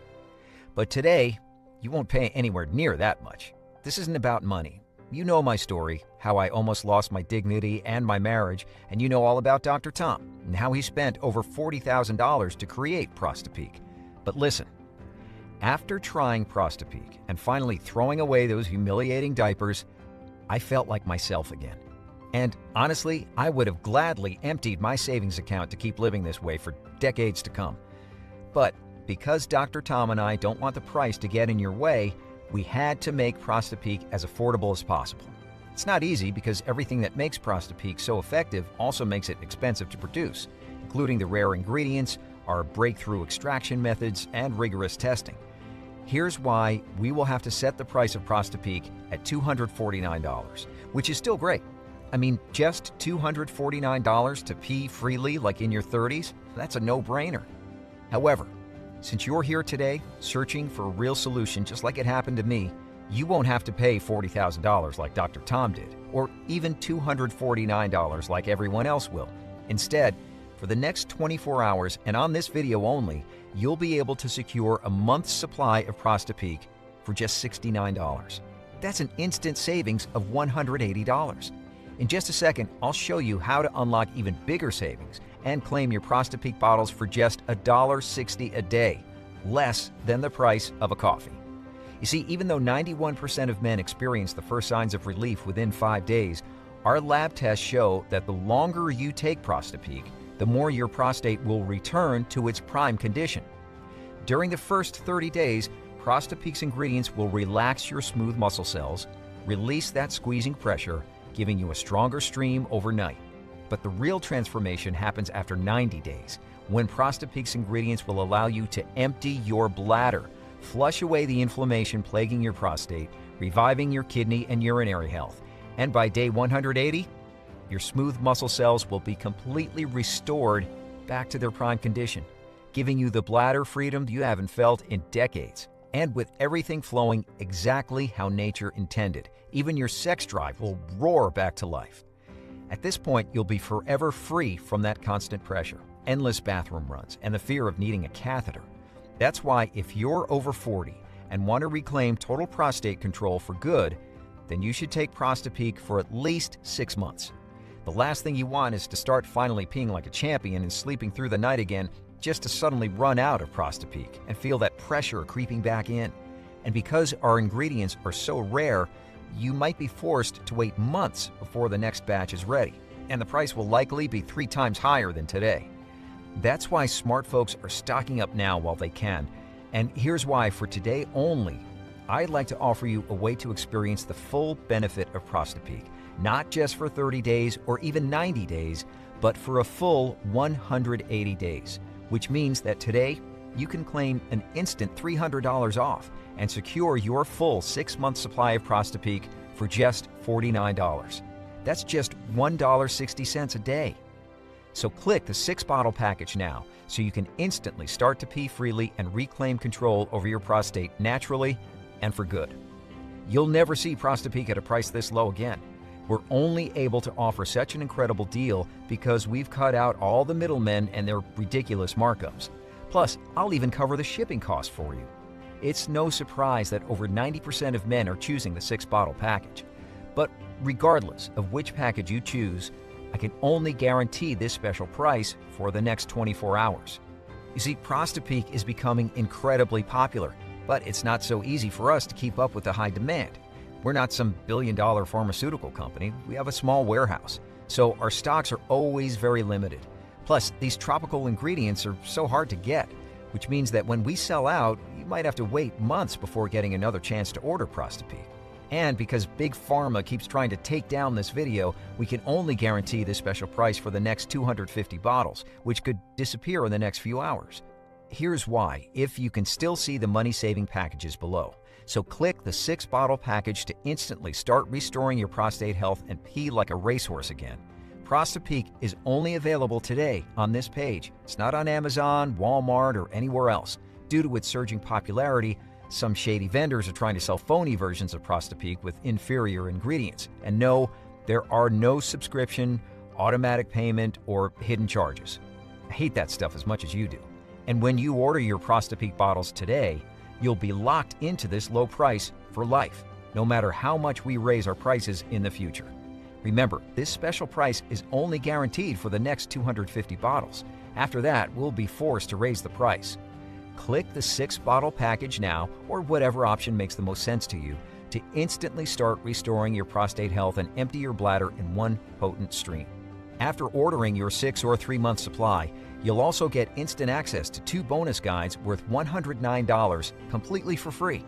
[SPEAKER 1] But today, you won't pay anywhere near that much. This isn't about money. You know my story, how I almost lost my dignity and my marriage, and you know all about Dr. Tom and how he spent over $40,000 to create Prosta Peak. But listen, after trying Prosta Peak and finally throwing away those humiliating diapers, I felt like myself again. And honestly, I would have gladly emptied my savings account to keep living this way for decades to come. But because Dr. Tom and I don't want the price to get in your way, we had to make Prosta Peak as affordable as possible. It's not easy because everything that makes Prosta Peak so effective also makes it expensive to produce, including the rare ingredients, our breakthrough extraction methods, and rigorous testing. Here's why we will have to set the price of Prosta Peak at $249, which is still great. I mean, just $249 to pee freely like in your 30s? That's a no-brainer. However, since you're here today searching for a real solution just like it happened to me, you won't have to pay $40,000 like Dr. Tom did, or even $249 like everyone else will. Instead, for the next 24 hours and on this video only, you'll be able to secure a month's supply of Prosta Peak for just $69. That's an instant savings of $180. In just a second, I'll show you how to unlock even bigger savings and claim your Prosta Peak bottles for just $1.60 a day, less than the price of a coffee. You see, even though 91% of men experience the first signs of relief within 5 days, our lab tests show that the longer you take Prosta Peak, the more your prostate will return to its prime condition. During the first 30 days, Prosta Peak's ingredients will relax your smooth muscle cells, release that squeezing pressure, giving you a stronger stream overnight. But the real transformation happens after 90 days, when Prosta Peak's ingredients will allow you to empty your bladder, flush away the inflammation plaguing your prostate, reviving your kidney and urinary health. And by day 180, your smooth muscle cells will be completely restored back to their prime condition, giving you the bladder freedom you haven't felt in decades. And with everything flowing exactly how nature intended, even your sex drive will roar back to life. At this point, you'll be forever free from that constant pressure, endless bathroom runs, and the fear of needing a catheter. That's why if you're over 40 and want to reclaim total prostate control for good, then you should take Prosta Peak for at least 6 months. The last thing you want is to start finally peeing like a champion and sleeping through the night again just to suddenly run out of Prosta Peak and feel that pressure creeping back in. And because our ingredients are so rare, you might be forced to wait months before the next batch is ready, and the price will likely be 3 times higher than today. That's why smart folks are stocking up now while they can. And here's why, for today only, I'd like to offer you a way to experience the full benefit of Prosta Peak, not just for 30 days or even 90 days, but for a full 180 days, which means that today you can claim an instant $300 off and secure your full 6-month supply of Prosta Peak for just $49. That's just $1.60 a day. So click the 6-bottle package now so you can instantly start to pee freely and reclaim control over your prostate naturally and for good. You'll never see Prosta Peak at a price this low again. We're only able to offer such an incredible deal because we've cut out all the middlemen and their ridiculous markups. Plus, I'll even cover the shipping costs for you. It's no surprise that over 90% of men are choosing the 6-bottle package. But regardless of which package you choose, I can only guarantee this special price for the next 24 hours. You see, Prosta Peak is becoming incredibly popular, but it's not so easy for us to keep up with the high demand. We're not some billion-dollar pharmaceutical company. We have a small warehouse, so our stocks are always very limited. Plus, these tropical ingredients are so hard to get, which means that when we sell out, you might have to wait months before getting another chance to order Prosta Peak. And because Big Pharma keeps trying to take down this video, we can only guarantee this special price for the next 250 bottles, which could disappear in the next few hours. Here's why, if you can still see the money-saving packages below. So click the 6-bottle package to instantly start restoring your prostate health and pee like a racehorse again. Prosta Peak is only available today on this page. It's not on Amazon, Walmart, or anywhere else. Due to its surging popularity, some shady vendors are trying to sell phony versions of Prosta Peak with inferior ingredients. And no, there are no subscription, automatic payment, or hidden charges. I hate that stuff as much as you do. And when you order your Prosta Peak bottles today, you'll be locked into this low price for life, no matter how much we raise our prices in the future. Remember, this special price is only guaranteed for the next 250 bottles. After that, we'll be forced to raise the price. Click the 6-bottle package now, or whatever option makes the most sense to you, to instantly start restoring your prostate health and empty your bladder in one potent stream. After ordering your 6 or 3-month supply, you'll also get instant access to 2 bonus guides worth $109 completely for free.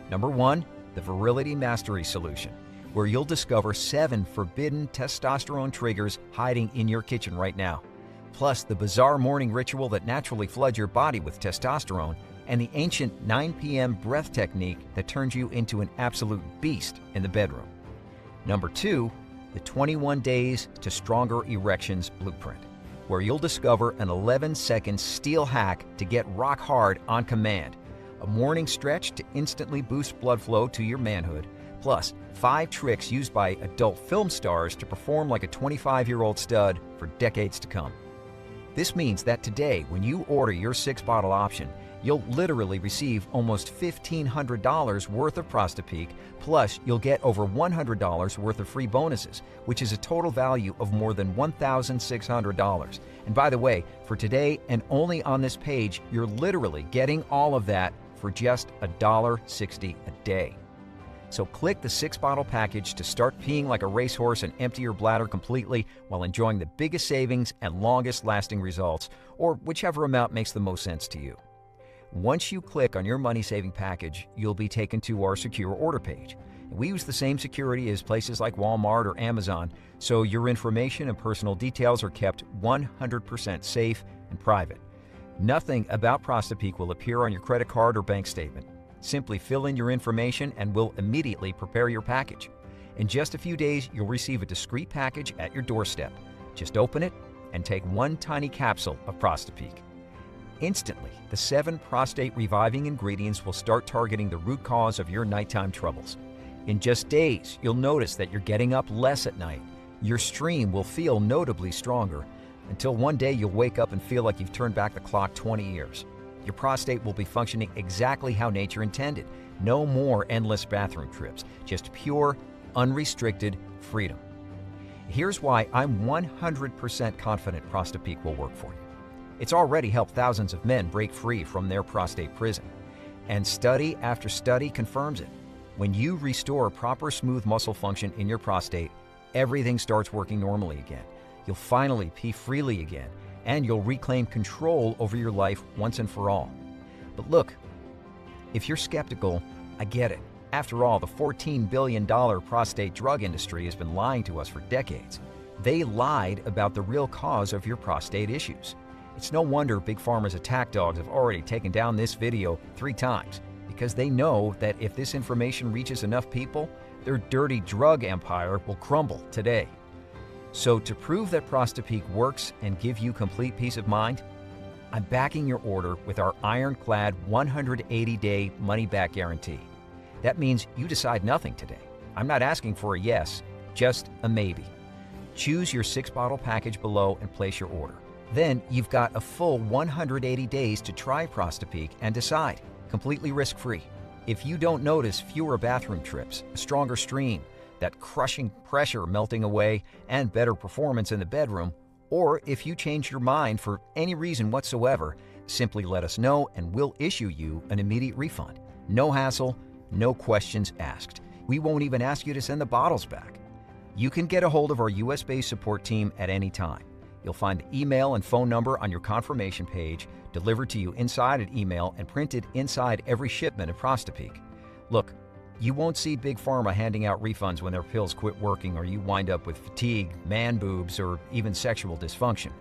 [SPEAKER 1] Number 1, the Virility Mastery Solution. where you'll discover 7 forbidden testosterone triggers hiding in your kitchen right now. Plus, the bizarre morning ritual that naturally floods your body with testosterone, and the ancient 9 p.m. breath technique that turns you into an absolute beast in the bedroom. Number 2, the 21 Days to Stronger Erections Blueprint, where you'll discover an 11-second steel hack to get rock hard on command, a morning stretch to instantly boost blood flow to your manhood, plus 5 tricks used by adult film stars to perform like a 25-year-old stud for decades to come. This means that today, when you order your 6-bottle option, you'll literally receive almost $1,500 worth of Prosta Peak, plus you'll get over $100 worth of free bonuses, which is a total value of more than $1,600. And by the way, for today and only on this page, you're literally getting all of that for just $1.60 a day. So click the 6-bottle package to start peeing like a racehorse and empty your bladder completely while enjoying the biggest savings and longest lasting results, or whichever amount makes the most sense to you. Once you click on your money-saving package, you'll be taken to our secure order page. We use the same security as places like Walmart or Amazon, so your information and personal details are kept 100% safe and private. Nothing about Prosta Peak will appear on your credit card or bank statement. Simply fill in your information and we'll immediately prepare your package. In just a few days, you'll receive a discreet package at your doorstep. Just open it and take 1 tiny capsule of Prosta Peak. Instantly, the 7 prostate reviving ingredients will start targeting the root cause of your nighttime troubles. In just days, you'll notice that you're getting up less at night. Your stream will feel notably stronger, until one day you'll wake up and feel like you've turned back the clock 20 years. Your prostate will be functioning exactly how nature intended. No more endless bathroom trips, just pure, unrestricted freedom. Here's why I'm 100% confident Prosta Peak will work for you. It's already helped thousands of men break free from their prostate prison. And study after study confirms it. When you restore proper smooth muscle function in your prostate, everything starts working normally again. You'll finally pee freely again, and you'll reclaim control over your life once and for all. But look, if you're skeptical, I get it. After all, the $14 billion prostate drug industry has been lying to us for decades. They lied about the real cause of your prostate issues. It's no wonder Big Pharma's attack dogs have already taken down this video 3 times, because they know that if this information reaches enough people, their dirty drug empire will crumble today. So to prove that Prosta Peak works and give you complete peace of mind, I'm backing your order with our ironclad 180-day money-back guarantee. That means you decide nothing today. I'm not asking for a yes, just a maybe. Choose your 6-bottle package below and place your order. Then you've got a full 180 days to try Prosta Peak and decide, completely risk-free. If you don't notice fewer bathroom trips, a stronger stream, that crushing pressure melting away, and better performance in the bedroom, or if you change your mind for any reason whatsoever, simply let us know and we'll issue you an immediate refund. No hassle, no questions asked. We won't even ask you to send the bottles back. You can get a hold of our US-based support team at any time. You'll find the email and phone number on your confirmation page, delivered to you inside an email and printed inside every shipment of Prosta Peak. Look, you won't see Big Pharma handing out refunds when their pills quit working or you wind up with fatigue, man boobs, or even sexual dysfunction.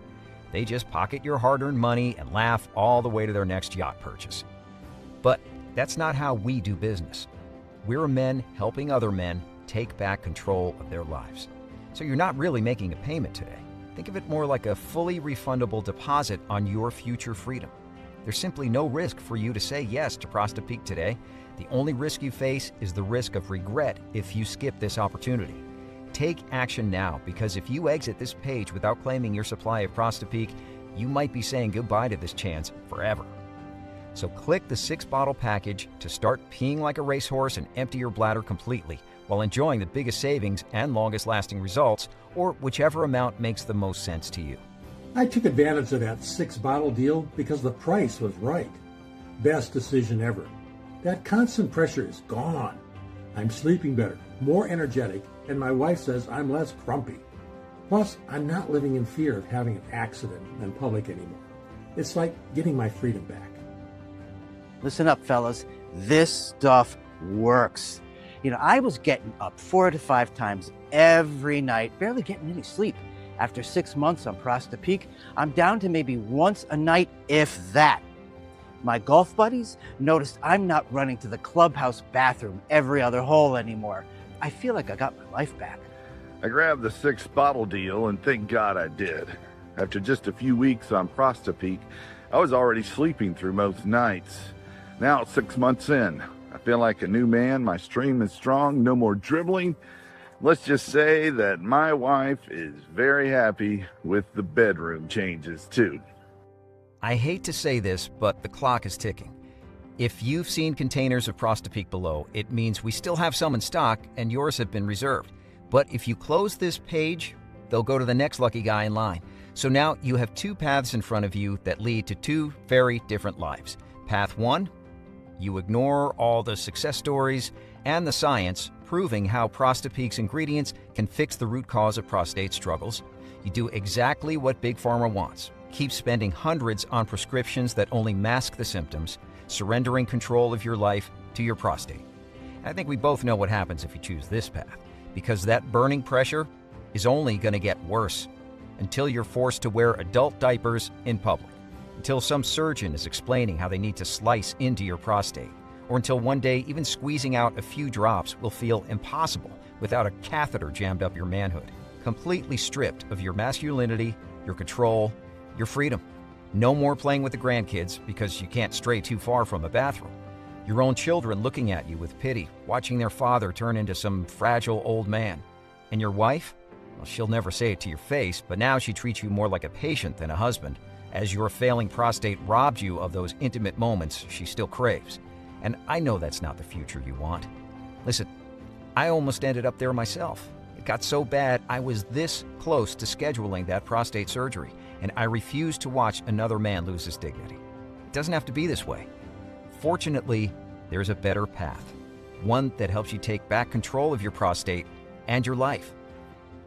[SPEAKER 1] They just pocket your hard-earned money and laugh all the way to their next yacht purchase. But that's not how we do business. We're men helping other men take back control of their lives. So you're not really making a payment today. Think of it more like a fully refundable deposit on your future freedom. There's simply no risk for you to say yes to Prosta Peak today. The only risk you face is the risk of regret if you skip this opportunity. Take action now, because if you exit this page without claiming your supply of Prosta Peak, you might be saying goodbye to this chance forever. So click the 6-bottle package to start peeing like a racehorse and empty your bladder completely while enjoying the biggest savings and longest lasting results, or whichever amount makes the most sense to you.
[SPEAKER 6] I took advantage of that 6-bottle deal because the price was right. Best decision ever. That constant pressure is gone. I'm sleeping better, more energetic, and my wife says I'm less grumpy. Plus, I'm not living in fear of having an accident in public anymore. It's like getting my freedom back.
[SPEAKER 7] Listen up, fellas. This stuff works. I was getting up 4 to 5 times every night, barely getting any sleep. After 6 months on Prosta Peak, I'm down to maybe once a night, if that. My golf buddies noticed I'm not running to the clubhouse bathroom every other hole anymore. I feel like I got my life back.
[SPEAKER 8] I grabbed the 6-bottle deal, and thank God I did. After just a few weeks on Prosta Peak, I was already sleeping through most nights. Now, 6 months in, I feel like a new man. My stream is strong, no more dribbling. Let's just say that my wife is very happy with the bedroom changes, too.
[SPEAKER 1] I hate to say this, but the clock is ticking. If you've seen containers of Prosta Peak below, it means we still have some in stock and yours have been reserved. But if you close this page, they'll go to the next lucky guy in line. So now you have 2 paths in front of you that lead to 2 very different lives. Path 1, you ignore all the success stories and the science proving how Prosta Peak's ingredients can fix the root cause of prostate struggles. You do exactly what Big Pharma wants. Keep spending hundreds on prescriptions that only mask the symptoms, surrendering control of your life to your prostate. I think we both know what happens if you choose this path, because that burning pressure is only going to get worse until you're forced to wear adult diapers in public, until some surgeon is explaining how they need to slice into your prostate, or until one day even squeezing out a few drops will feel impossible without a catheter jammed up your manhood, completely stripped of your masculinity, your control, your freedom. No more playing with the grandkids because you can't stray too far from a bathroom. Your own children looking at you with pity, watching their father turn into some fragile old man. And your wife? Well, she'll never say it to your face, but now she treats you more like a patient than a husband, as your failing prostate robbed you of those intimate moments she still craves. And I know that's not the future you want. Listen, I almost ended up there myself. It got so bad I was this close to scheduling that prostate surgery, and I refused to watch another man lose his dignity. It doesn't have to be this way. Fortunately, there's a better path, one that helps you take back control of your prostate and your life.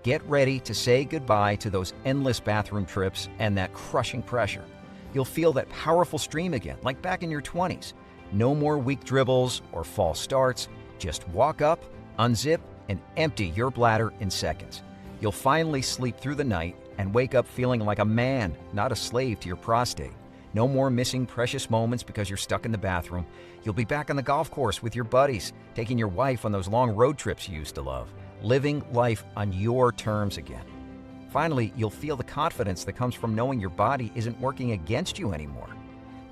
[SPEAKER 1] Get ready to say goodbye to those endless bathroom trips and that crushing pressure. You'll feel that powerful stream again, like back in your 20s. No more weak dribbles or false starts. Just walk up, unzip, and empty your bladder in seconds. You'll finally sleep through the night and wake up feeling like a man, not a slave to your prostate. No more missing precious moments because you're stuck in the bathroom. You'll be back on the golf course with your buddies, taking your wife on those long road trips you used to love, living life on your terms again. Finally, you'll feel the confidence that comes from knowing your body isn't working against you anymore.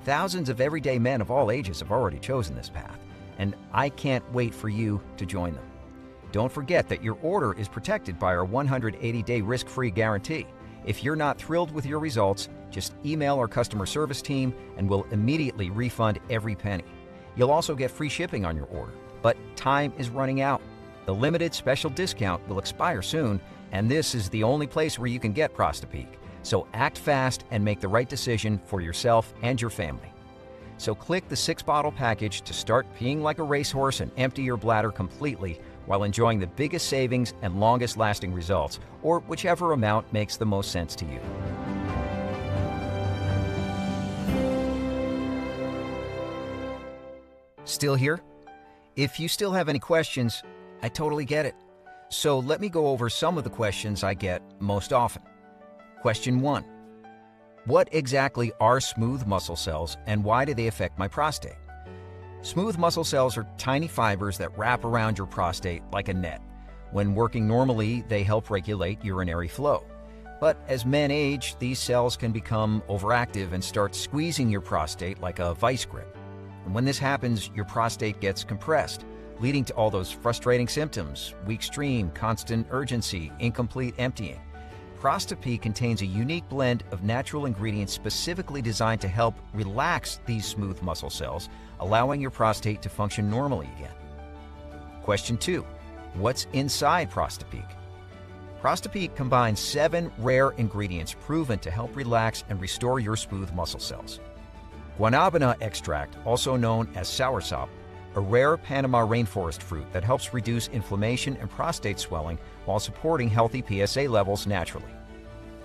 [SPEAKER 1] Thousands of everyday men of all ages have already chosen this path, and I can't wait for you to join them. Don't forget that your order is protected by our 180-day risk-free guarantee. If you're not thrilled with your results, just email our customer service team and we'll immediately refund every penny. You'll also get free shipping on your order, but time is running out. The limited special discount will expire soon, and this is the only place where you can get Prosta Peak. So act fast and make the right decision for yourself and your family. So click the 6-bottle package to start peeing like a racehorse and empty your bladder completely while enjoying the biggest savings and longest lasting results, or whichever amount makes the most sense to you. Still here? If you still have any questions, I totally get it. So let me go over some of the questions I get most often. Question 1. What exactly are smooth muscle cells and why do they affect my prostate? Smooth muscle cells are tiny fibers that wrap around your prostate like a net. When working normally, they help regulate urinary flow. But as men age, these cells can become overactive and start squeezing your prostate like a vice grip. And when this happens, your prostate gets compressed, leading to all those frustrating symptoms: weak stream, constant urgency, incomplete emptying. Prosta Peak contains a unique blend of natural ingredients specifically designed to help relax these smooth muscle cells, allowing your prostate to function normally again. Question 2. What's inside Prosta Peak? Prosta Peak combines 7 rare ingredients proven to help relax and restore your smooth muscle cells. Guanabana extract, also known as soursop, a rare Panama rainforest fruit that helps reduce inflammation and prostate swelling while supporting healthy PSA levels naturally.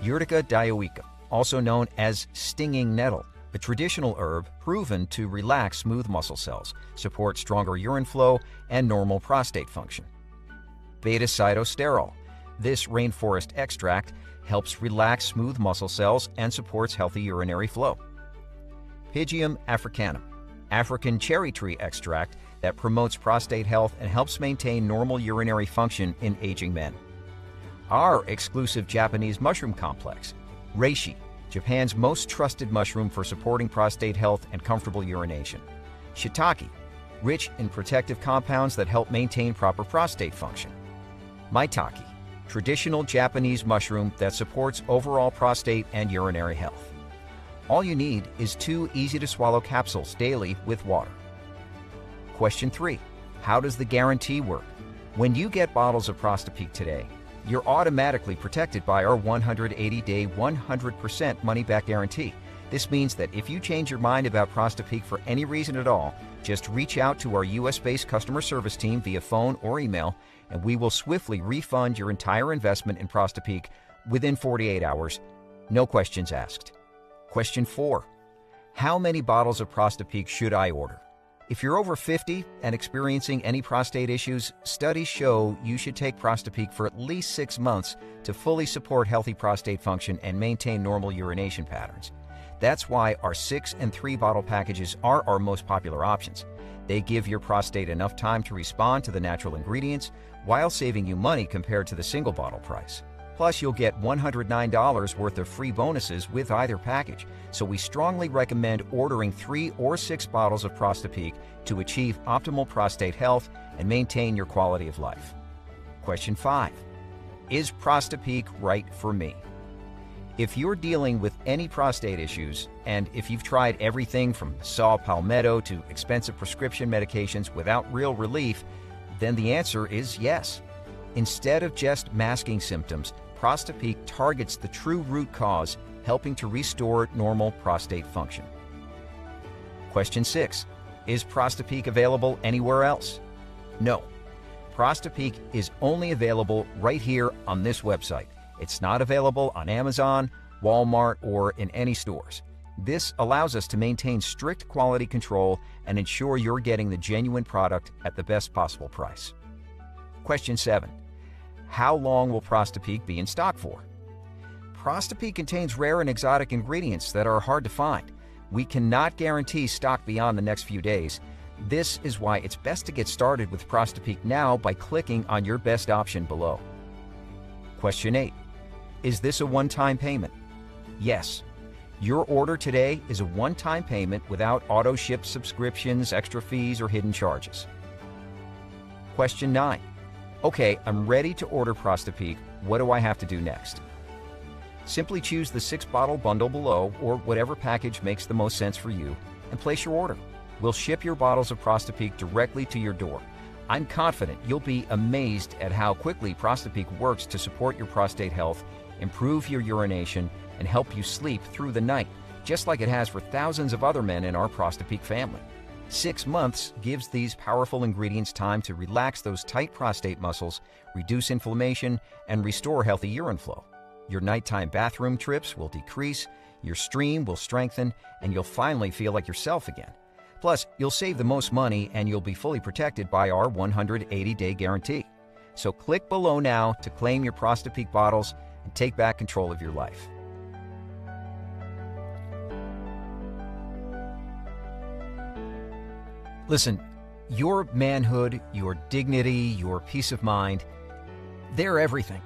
[SPEAKER 1] Urtica dioica, also known as stinging nettle, a traditional herb proven to relax smooth muscle cells, support stronger urine flow, and normal prostate function. Beta-cytosterol. This rainforest extract helps relax smooth muscle cells and supports healthy urinary flow. Pygeum africanum, African cherry tree extract that promotes prostate health and helps maintain normal urinary function in aging men. Our exclusive Japanese mushroom complex, reishi, Japan's most trusted mushroom for supporting prostate health and comfortable urination. Shiitake, rich in protective compounds that help maintain proper prostate function. Maitake, traditional Japanese mushroom that supports overall prostate and urinary health. All you need is 2 easy-to-swallow capsules daily with water. Question 3. How does the guarantee work? When you get bottles of Prosta Peak today, you're automatically protected by our 180-day, 100% money-back guarantee. This means that if you change your mind about Prosta Peak for any reason at all, just reach out to our US-based customer service team via phone or email, and we will swiftly refund your entire investment in Prosta Peak within 48 hours, no questions asked. Question 4. How many bottles of Prosta Peak should I order? If you're over 50 and experiencing any prostate issues, studies show you should take Prosta Peak for at least 6 months to fully support healthy prostate function and maintain normal urination patterns. That's why our 6 and 3 bottle packages are our most popular options. They give your prostate enough time to respond to the natural ingredients while saving you money compared to the single bottle price. Plus, you'll get $109 worth of free bonuses with either package, so we strongly recommend ordering 3 or 6 bottles of Prosta Peak to achieve optimal prostate health and maintain your quality of life. Question 5. Is Prosta Peak right for me? If you're dealing with any prostate issues, and if you've tried everything from Saw Palmetto to expensive prescription medications without real relief, then the answer is yes. Instead of just masking symptoms, Prosta Peak targets the true root cause, helping to restore normal prostate function. Question 6. Is Prosta Peak available anywhere else? No. Prosta Peak is only available right here on this website. It's not available on Amazon, Walmart, or in any stores. This allows us to maintain strict quality control and ensure you're getting the genuine product at the best possible price. Question 7. How long will Prosta Peak be in stock for? Prosta Peak contains rare and exotic ingredients that are hard to find. We cannot guarantee stock beyond the next few days. This is why it's best to get started with Prosta Peak now by clicking on your best option below. Question 8. Is this a one-time payment? Yes. Your order today is a one-time payment without auto-ship subscriptions, extra fees, or hidden charges. Question 9. Okay, I'm ready to order Prosta Peak. What do I have to do next? Simply choose the 6-bottle bundle below or whatever package makes the most sense for you and place your order. We'll ship your bottles of Prosta Peak directly to your door. I'm confident you'll be amazed at how quickly Prosta Peak works to support your prostate health, improve your urination, and help you sleep through the night, just like it has for thousands of other men in our Prosta Peak family. 6 months gives these powerful ingredients time to relax those tight prostate muscles, reduce inflammation, and restore healthy urine flow. Your nighttime bathroom trips will decrease, your stream will strengthen, and you'll finally feel like yourself again. Plus, you'll save the most money and you'll be fully protected by our 180-day guarantee. So click below now to claim your Prosta Peak bottles and take back control of your life. Listen, your manhood, your dignity, your peace of mind, they're everything.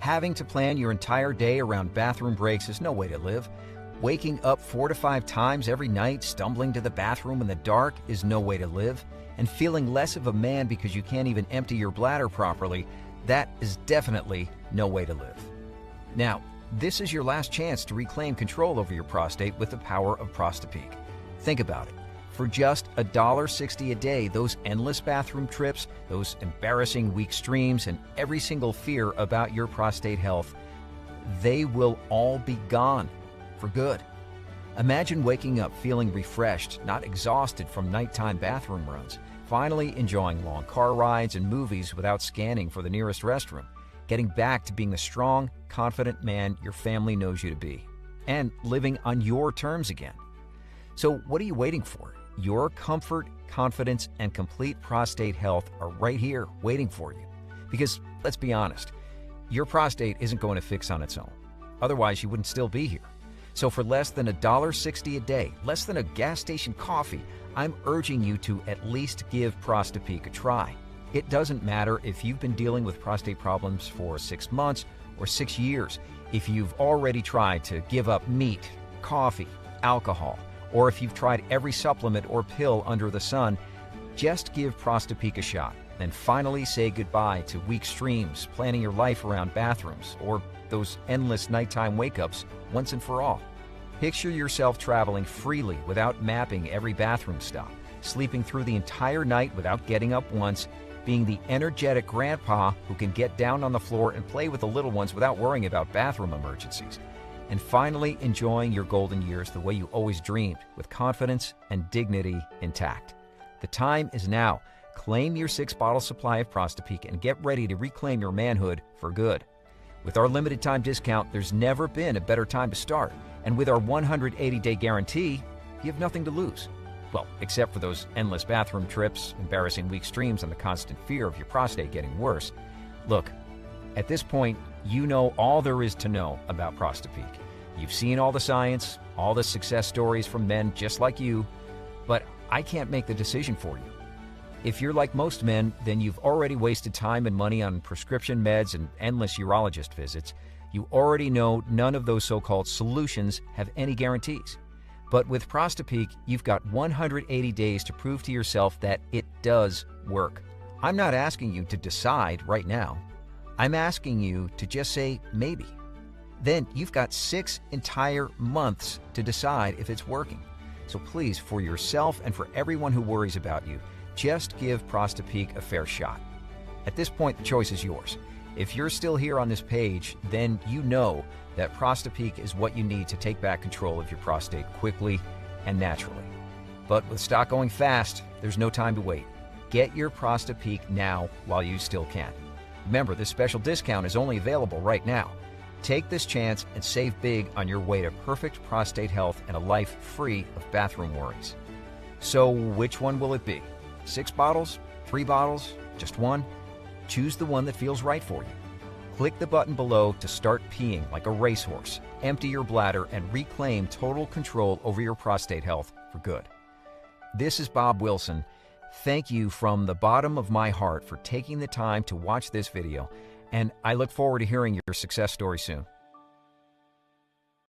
[SPEAKER 1] Having to plan your entire day around bathroom breaks is no way to live. Waking up 4 to 5 times every night, stumbling to the bathroom in the dark is no way to live. And feeling less of a man because you can't even empty your bladder properly, that is definitely no way to live. Now, this is your last chance to reclaim control over your prostate with the power of Prosta Peak. Think about it. For just $1.60 a day, those endless bathroom trips, those embarrassing weak streams, and every single fear about your prostate health, they will all be gone for good. Imagine waking up feeling refreshed, not exhausted from nighttime bathroom runs, finally enjoying long car rides and movies without scanning for the nearest restroom, getting back to being the strong, confident man your family knows you to be, and living on your terms again. So what are you waiting for? Your comfort, confidence, and complete prostate health are right here waiting for you. Because let's be honest, your prostate isn't going to fix on its own. Otherwise, you wouldn't still be here. So for less than $1.60 a day, less than a gas station coffee, I'm urging you to at least give Prosta Peak a try. It doesn't matter if you've been dealing with prostate problems for 6 months or 6 years, if you've already tried to give up meat, coffee, alcohol, or if you've tried every supplement or pill under the sun, just give Prosta Peak a shot and finally say goodbye to weak streams, planning your life around bathrooms, or those endless nighttime wake-ups once and for all. Picture yourself traveling freely without mapping every bathroom stop, sleeping through the entire night without getting up once, being the energetic grandpa who can get down on the floor and play with the little ones without worrying about bathroom emergencies, and finally enjoying your golden years the way you always dreamed, with confidence and dignity intact. The time is now. Claim your 6-bottle supply of Prosta Peak and get ready to reclaim your manhood for good. With our limited time discount, there's never been a better time to start. And with our 180-day guarantee, you have nothing to lose. Well, except for those endless bathroom trips, embarrassing weak streams, and the constant fear of your prostate getting worse. Look, at this point, you know all there is to know about Prosta Peak. You've seen all the science, all the success stories from men just like you, but I can't make the decision for you. If you're like most men, then you've already wasted time and money on prescription meds and endless urologist visits. You already know none of those so-called solutions have any guarantees. But with Prosta Peak, you've got 180 days to prove to yourself that it does work. I'm not asking you to decide right now. I'm asking you to just say maybe. Then you've got 6 entire months to decide if it's working. So please, for yourself and for everyone who worries about you, just give Prosta Peak a fair shot. At this point, the choice is yours. If you're still here on this page, then you know that Prosta Peak is what you need to take back control of your prostate quickly and naturally. But with stock going fast, there's no time to wait. Get your Prosta Peak now while you still can. Remember, this special discount is only available right now. Take this chance and save big on your way to perfect prostate health and a life free of bathroom worries. So which one will it be? 6 bottles? 3 bottles? Just one? Choose the one that feels right for you. Click the button below to start peeing like a racehorse, empty your bladder, and reclaim total control over your prostate health for good. This is Bob Wilson. Thank you from the bottom of my heart for taking the time to watch this video, and I look forward to hearing your success story soon.